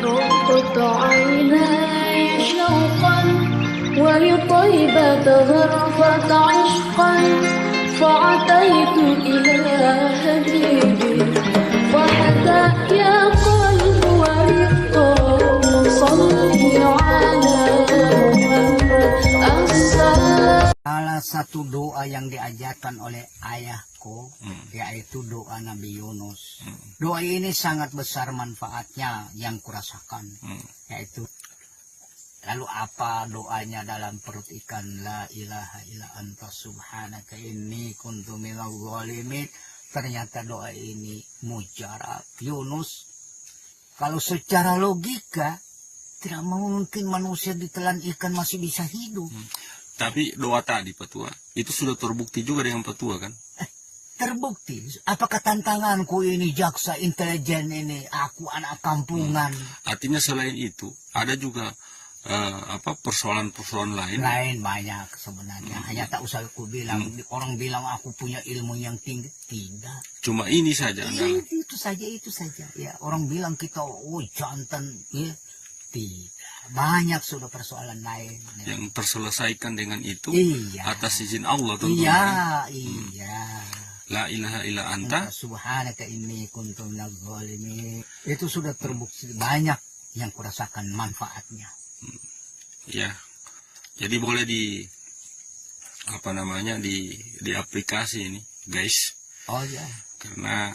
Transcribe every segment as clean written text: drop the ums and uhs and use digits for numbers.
رقت عيناي شوقا ولطيبة غرفت عشقا فعتيت إلى حبيبي فحكى يا قلب ورقا صلي على محمد السلام. Salah satu doa yang diajarkan oleh ayahku yaitu doa Nabi Yunus. Doa ini sangat besar manfaatnya yang kurasakan, yaitu lalu apa doanya dalam perut ikan, la ilaha illa anta subhanaka inni kuntu minadh dhalimin. Ternyata doa ini mujarab. Yunus, kalau secara logika tidak mungkin manusia ditelan ikan masih bisa hidup. Tapi doa tadi Petua, itu sudah terbukti juga dengan Petua kan? Terbukti. Apakah tantanganku ini jaksa intelijen ini, aku anak kampungan? Artinya selain itu, ada juga persoalan-persoalan lain. Lain banyak sebenarnya. Hanya tak usah aku bilang, orang bilang aku punya ilmu yang tinggi. Tidak. Cuma ini saja. Itu saja. Ya, orang bilang kita, jantan. Ya. Tidak. Banyak sudah persoalan lain. Yang terselesaikan dengan itu atas izin Allah tentunya. Iya. Iya. La ilaha illa anta subhanaka inni kuntu minadh dhalimin. Itu sudah terbukti banyak yang kurasakan manfaatnya. Ya. Jadi boleh di aplikasi ini, guys. Oh ya. Karena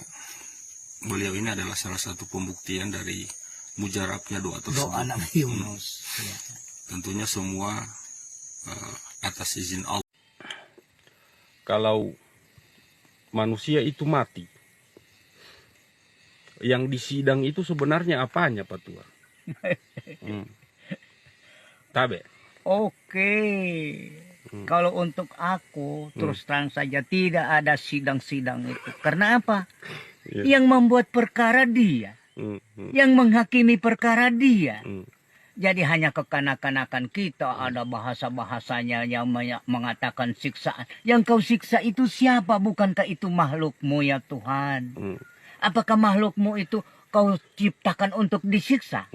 beliau ini adalah salah satu pembuktian dari mujarabnya doa tersebut. Doa Nabi Yunus. Ya. Tentunya semua atas izin Allah. Kalau manusia itu mati, yang disidang itu sebenarnya apanya Pak Tua? Tabe. Oke. Kalau untuk aku terus terang saja tidak ada sidang-sidang itu. Karena apa? Yang membuat perkara dia. Yang menghakimi perkara dia. Jadi hanya kekanak-kanakan kita ada bahasa-bahasanya yang mengatakan siksaan. Yang kau siksa itu siapa? Bukankah itu makhlukmu ya Tuhan? Apakah makhlukmu itu kau ciptakan untuk disiksa?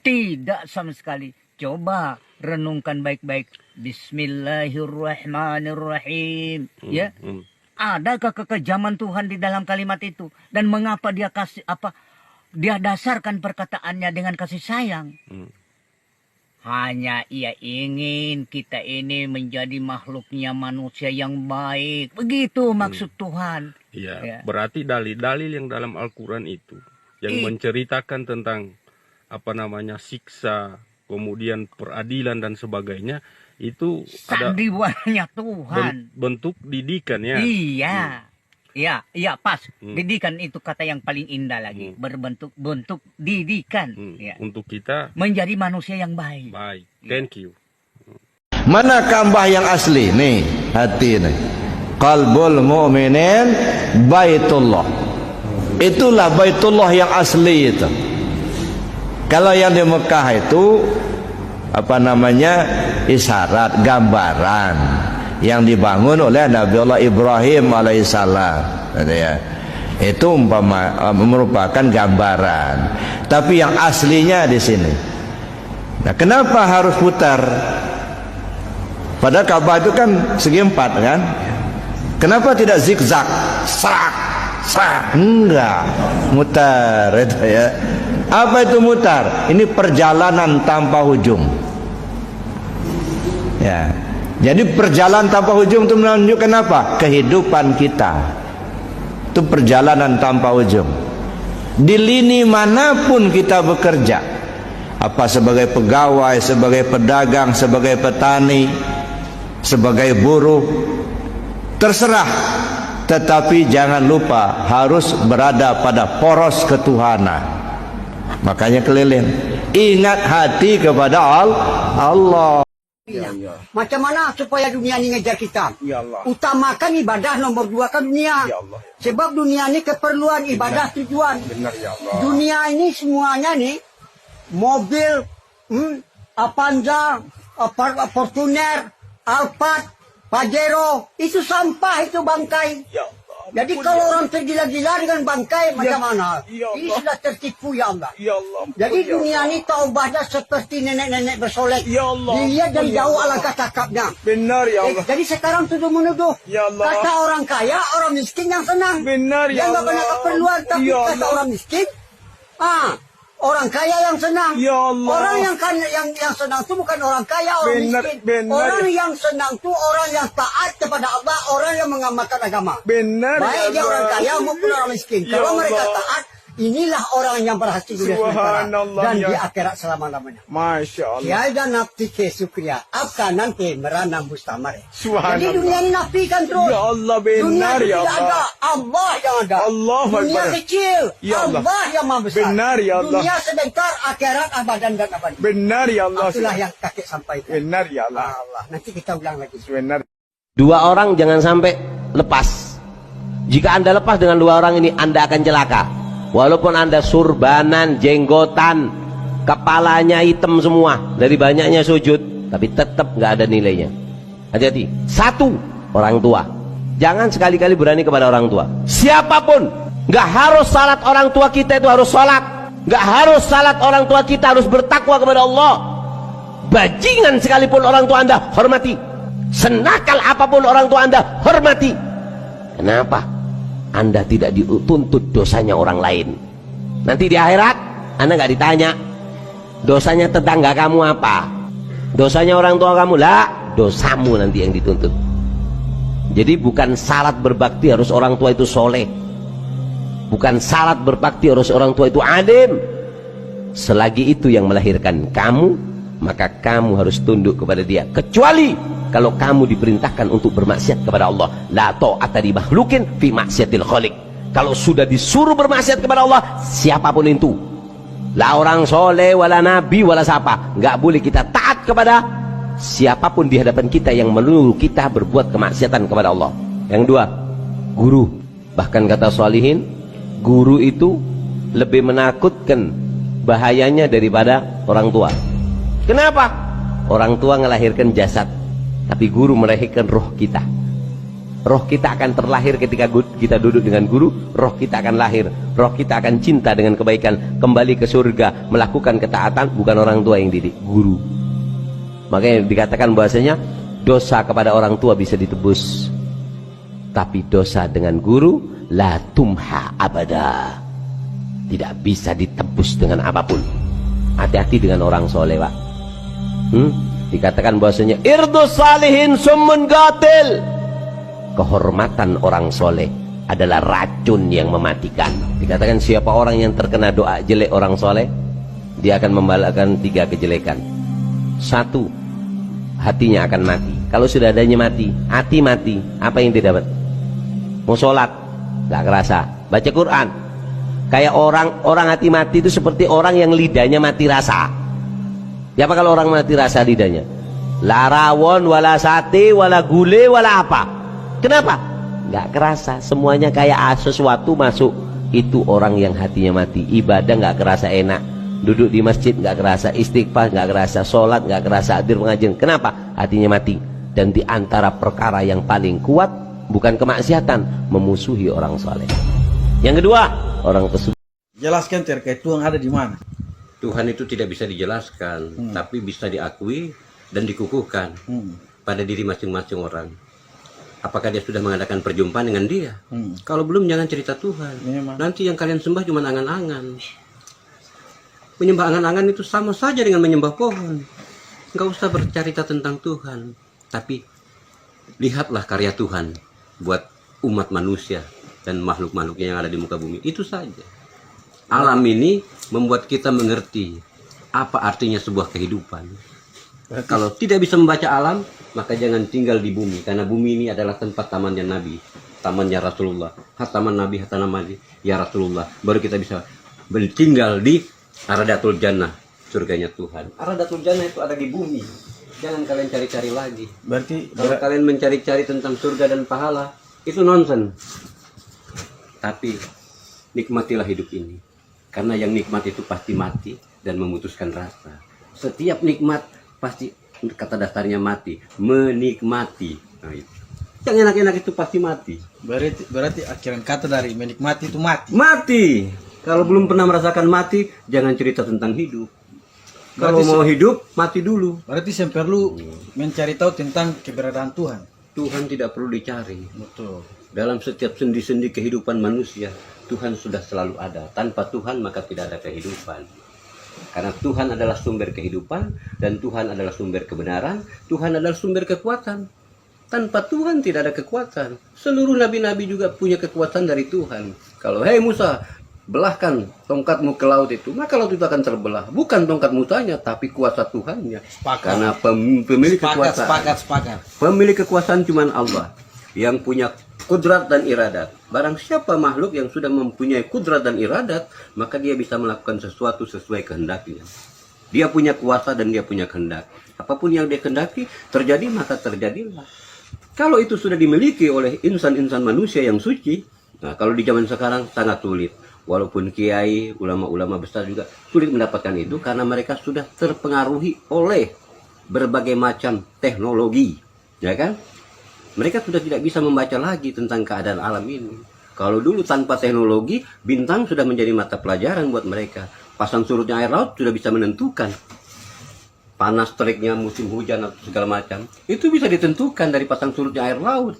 Tidak sama sekali. Coba renungkan baik-baik. Bismillahirrahmanirrahim. Ya. Adakah kekejaman Tuhan di dalam kalimat itu? Dan mengapa dia dia dasarkan perkataannya dengan kasih sayang? Hanya ia ingin kita ini menjadi makhluknya manusia yang baik. Begitu maksud Tuhan. Ya. Berarti dalil-dalil yang dalam Al-Quran itu yang menceritakan tentang siksa, kemudian peradilan dan sebagainya, itu sandiwanya Tuhan. Bentuk didikan ya. Iya. Iya pas. Didikan itu kata yang paling indah lagi. Bentuk didikan. Ya. Untuk kita menjadi manusia yang baik. Baik. Thank you. Mana kambah yang asli nih? Hati nih. Qalbul mu'minin baitullah. Itulah baitullah yang asli itu. Kalau yang di Mekah itu isyarat, gambaran yang dibangun oleh Nabi Allah Ibrahim alaihissalam. Itu merupakan gambaran. Tapi yang aslinya di sini. Nah, kenapa harus putar? Pada Ka'bah itu kan segi 4 kan? Kenapa tidak zigzag? Serak. Enggak, mutar itu ya. Apa itu mutar? Ini perjalanan tanpa ujung. Ya. Jadi perjalanan tanpa ujung itu menunjukkan apa? Kehidupan kita. Itu perjalanan tanpa ujung. Di lini manapun kita bekerja, apa sebagai pegawai, sebagai pedagang, sebagai petani, sebagai buruh, terserah. Tetapi jangan lupa harus berada pada poros ketuhanan. Makanya keliling. Ingat hati kepada Allah. Ya. Macam mana supaya dunia ini ngejar kita? Ya Allah. Utamakan ibadah nomor 2 ke dunia. Ya Allah. Sebab dunia ini keperluan ibadah tujuan. Benar ya Allah. Dunia ini semuanya nih mobil, Avanza, Fortuner, Alphard, Pajero, itu sampah, itu bangkai. Ya Allah. Jadi kalau orang tergila-gila dengan bangkai macam mana? Ya Ini Allah. sudah tertipu ya Allah. Ya Allah. Jadi dunia ini taubatnya seperti nenek-nenek bersolek. Ya Allah. Dilihat dari Ya jauh Allah. alangkah cakapnya. Benar ya Allah. Jadi sekarang tuduh menuduh. Ya Allah. Kata orang kaya, orang miskin yang senang. Benar Dia ya nggak Allah. banyak keperluan, tapi Ya kata Allah. orang miskin, orang kaya yang senang. Ya Allah. Orang yang senang itu bukan orang kaya, orang Benar, miskin. benar. Orang yang senang itu orang yang taat kepada Allah, orang yang mengamalkan agama. Benar ya Baik dia Allah. orang kaya maupun orang miskin. Ya Kalau mereka Allah. taat, inilah orang yang berhasil di sementara Subhanallah, dan ya. di akhirat selama-lamanya. Masya Allah. Tiada nafsi ke sukria, apa nanti merana mustamare. Subhanallah. Jadi dunia ini nafikan terus. Ya Allah, Dunia benar itu ya tidak ada, Allah. Allah yang ada. Allahu Dunia Akbar. kecil, Ya Allah. Allah yang maha besar. Benar ya Allah. Dunia sebentar, akhirat abadan dan abadi. Benar ya Allah. Itulah yang kakek sampaikan. Benar ya Allah. Allah. Nanti kita ulang lagi. Benar. Dua orang jangan sampai lepas. Jika Anda lepas dengan dua orang ini, Anda akan celaka. Walaupun Anda surbanan, jenggotan, kepalanya hitam semua dari banyaknya sujud, tapi tetap nggak ada nilainya. Hati-hati. Satu, orang tua. Jangan sekali-kali berani kepada orang tua. Siapapun, nggak harus salat orang tua kita itu harus sholat. Nggak harus salat orang tua kita harus bertakwa kepada Allah. Bajingan sekalipun orang tua Anda, hormati. Senakal apapun orang tua Anda, hormati. Kenapa? Anda tidak dituntut dosanya orang lain. Nanti di akhirat Anda nggak ditanya dosanya tetangga kamu apa, dosanya orang tua kamu lah, dosamu nanti yang dituntut. Jadi bukan syarat berbakti harus orang tua itu soleh, bukan syarat berbakti harus orang tua itu alim. Selagi itu yang melahirkan kamu, maka kamu harus tunduk kepada dia, kecuali kalau kamu diperintahkan untuk bermaksiat kepada Allah. La ta'ata li makhlukin fi maksiatil khaliq. Kalau sudah disuruh bermaksiat kepada Allah, siapapun itu, la orang soleh, wala nabi, wala siapa, nggak boleh kita taat kepada siapapun di hadapan kita yang menyuruh kita berbuat kemaksiatan kepada Allah. Yang dua, guru. Bahkan kata sholihin, guru itu lebih menakutkan bahayanya daripada orang tua. Kenapa? Orang tua ngelahirkan jasad, tapi guru melahirkan roh kita. Roh kita akan terlahir ketika kita duduk dengan guru. Roh kita akan lahir, roh kita akan cinta dengan kebaikan, kembali ke surga, melakukan ketaatan. Bukan orang tua yang didik, guru. Makanya dikatakan bahasanya dosa kepada orang tua bisa ditebus, tapi dosa dengan guru la tumha abada, tidak bisa ditebus dengan apapun. Hati-hati dengan orang soleh, Pak. Dikatakan bahasanya irdus salihin summun qatil. Kehormatan orang soleh adalah racun yang mematikan. Dikatakan siapa orang yang terkena doa jelek orang soleh, dia akan membalaskan 3 kejelekan. 1, hatinya akan mati. Kalau sudah adanya mati, hati mati, apa yang dia dapat? Mau sholat nggak kerasa, baca Quran, kayak orang hati mati itu seperti orang yang lidahnya mati rasa. Ya apa kalau orang mati rasa lidahnya? La rawon, wala sate, wala gule, wala apa. Kenapa? Nggak kerasa, semuanya kayak sesuatu masuk. Itu orang yang hatinya mati. Ibadah nggak kerasa enak, duduk di masjid nggak kerasa, istighfar nggak kerasa, sholat nggak kerasa, hadir pengajian. Kenapa? Hatinya mati. Dan di antara perkara yang paling kuat bukan kemaksiatan, memusuhi orang soleh. Yang kedua, orang tersebut. Jelaskan terkait Tuhan ada di mana? Tuhan itu tidak bisa dijelaskan, tapi bisa diakui dan dikukuhkan pada diri masing-masing orang. Apakah dia sudah mengadakan perjumpaan dengan dia? Kalau belum, jangan cerita Tuhan. Memang. Nanti yang kalian sembah cuma angan-angan. Menyembah angan-angan itu sama saja dengan menyembah pohon. Nggak usah bercerita tentang Tuhan, tapi lihatlah karya Tuhan buat umat manusia dan makhluk-makhluknya yang ada di muka bumi. Itu saja. Alam ini membuat kita mengerti apa artinya sebuah kehidupan. Kalau tidak bisa membaca alam, maka jangan tinggal di bumi, karena bumi ini adalah tempat tamannya Nabi, tamannya Rasulullah. Hataman Nabi, hataman Nabi, ya Rasulullah. Baru kita bisa tinggal di Aradatul Jannah, surganya Tuhan. Aradatul Jannah itu ada di bumi. Jangan kalian cari-cari lagi. Berarti kalau kalian mencari-cari tentang surga dan pahala, itu nonsen. Tapi nikmatilah hidup ini, karena yang nikmat itu pasti mati dan memutuskan rasa. Setiap nikmat pasti kata dasarnya mati, menikmati. Nah, itu. Yang enak-enak itu pasti mati. Berarti akhiran kata dari menikmati itu mati. Mati. Kalau belum pernah merasakan mati, jangan cerita tentang hidup. Kalau Berarti mau hidup, mati dulu. Berarti saya perlu mencari tahu tentang keberadaan Tuhan. Tuhan tidak perlu dicari. Betul. Dalam setiap sendi-sendi kehidupan manusia, Tuhan sudah selalu ada. Tanpa Tuhan maka tidak ada kehidupan. Karena Tuhan adalah sumber kehidupan dan Tuhan adalah sumber kebenaran, Tuhan adalah sumber kekuatan. Tanpa Tuhan tidak ada kekuatan. Seluruh nabi-nabi juga punya kekuatan dari Tuhan. Kalau hei Musa, belahkan tongkatmu ke laut itu, maka laut itu akan terbelah. Bukan tongkat Musanya, tapi kuasa Tuhannya. Karena pemilik kekuasaan. Sepakat. Pemilik kekuasaan cuma Allah yang punya kudrat dan iradat. Barang siapa makhluk yang sudah mempunyai kudrat dan iradat, maka dia bisa melakukan sesuatu sesuai kehendaknya. Dia punya kuasa dan dia punya kehendak. Apapun yang dia kehendaki terjadi, maka terjadilah. Kalau itu sudah dimiliki oleh insan-insan manusia yang suci, nah kalau di zaman sekarang sangat sulit. Walaupun kiai, ulama-ulama besar juga sulit mendapatkan itu karena mereka sudah terpengaruhi oleh berbagai macam teknologi, ya kan? Mereka sudah tidak bisa membaca lagi tentang keadaan alam ini. Kalau dulu tanpa teknologi, bintang sudah menjadi mata pelajaran buat mereka. Pasang surutnya air laut sudah bisa menentukan panas teriknya musim hujan atau segala macam. Itu bisa ditentukan dari pasang surutnya air laut.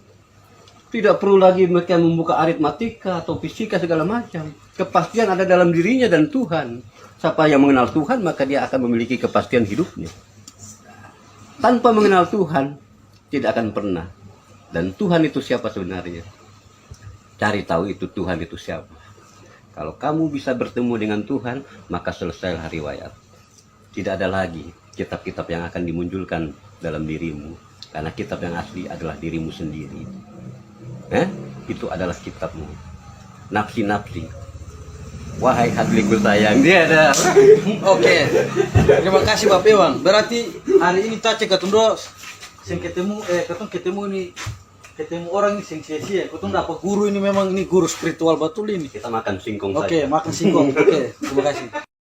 Tidak perlu lagi mereka membuka aritmatika atau fisika segala macam. Kepastian ada dalam dirinya dan Tuhan. Siapa yang mengenal Tuhan, maka dia akan memiliki kepastian hidupnya. Tanpa mengenal Tuhan, tidak akan pernah. Dan Tuhan itu siapa sebenarnya? Cari tahu itu Tuhan itu siapa. Kalau kamu bisa bertemu dengan Tuhan, maka selesailah riwayat. Tidak ada lagi kitab-kitab yang akan dimunculkan dalam dirimu. Karena kitab yang asli adalah dirimu sendiri. Itu adalah kitabmu. Nafsi-nafsi. Wahai hadliku sayang, dia ada. Oke. Terima kasih Bapak Iwan. Berarti hari ini tace ketemu sing ketemu ketemu orang sing sia-sia. Ketemu dapat guru ini, memang ini guru spiritual betul ini. Kita makan singkong Oke, saja. makan singkong. Oke, terima kasih.